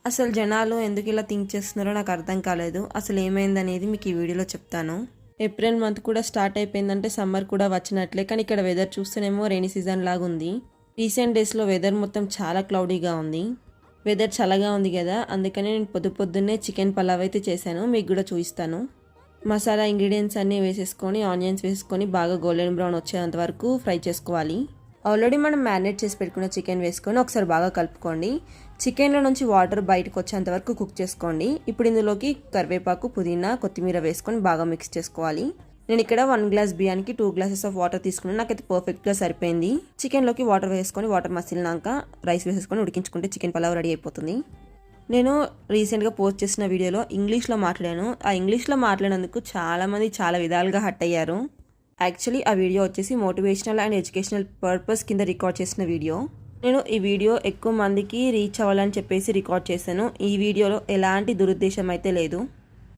అసలు జనాలు ఎందుకు ఇలా థింక్ చేస్తున్నారో నాకు అర్థం కాలేదు. అసలు ఏమైందనేది మీకు ఈ వీడియోలో చెప్తాను. ఏప్రిల్ మంత్ కూడా స్టార్ట్ అయిపోయిందంటే సమ్మర్ కూడా వచ్చినట్లే. కానీ ఇక్కడ వెదర్ చూస్తేనేమో రెయినీ సీజన్ లాగా ఉంది. రీసెంట్ డేస్లో వెదర్ మొత్తం చాలా క్లౌడీగా ఉంది. వెదర్ చల్లగా ఉంది కదా, అందుకని నేను పొద్దున్నే చికెన్ పలావ్ అయితే చేశాను. మీకు కూడా చూపిస్తాను. మసాలా ఇంగ్రీడియంట్స్ అన్నీ వేసేసుకొని ఆనియన్స్ వేసుకొని బాగా గోల్డెన్ బ్రౌన్ వచ్చేంత వరకు ఫ్రై చేసుకోవాలి. ఆల్రెడీ మనం మ్యారినేట్ చేసి పెట్టుకున్న చికెన్ వేసుకొని ఒకసారి బాగా కలుపుకోండి. చికెన్లో నుంచి వాటర్ బయటకు వచ్చేంత వరకు కుక్ చేసుకోండి. ఇప్పుడు ఇందులోకి కరివేపాకు, పుదీనా, కొత్తిమీర వేసుకొని బాగా మిక్స్ చేసుకోవాలి. నేను ఇక్కడ 1 గ్లాస్ బియ్యానికి 2 గ్లాసెస్ ఆఫ్ వాటర్ తీసుకున్నాను. నాకైతే పర్ఫెక్ట్గా సరిపోయింది. చికెన్లోకి వాటర్ వేసుకొని వాటర్ మసిలినాక రైస్ వేసేసుకొని ఉడికించుకుంటే చికెన్ పలావ్ రెడీ అయిపోతుంది. నేను రీసెంట్గా పోస్ట్ చేసిన వీడియోలో ఇంగ్లీష్లో మాట్లాడాను. ఆ ఇంగ్లీష్లో మాట్లాడినందుకు చాలామంది చాలా విధాలుగా హర్ట్ అయ్యారు. యాక్చువల్లీ ఆ వీడియో వచ్చేసి మోటివేషనల్ అండ్ ఎడ్యుకేషనల్ పర్పస్ కింద రికార్డ్ చేసిన వీడియో. నేను ఈ వీడియో ఎక్కువ మందికి రీచ్ అవ్వాలని చెప్పేసి రికార్డ్ చేశాను. ఈ వీడియోలో ఎలాంటి దురుద్దేశం అయితే లేదు.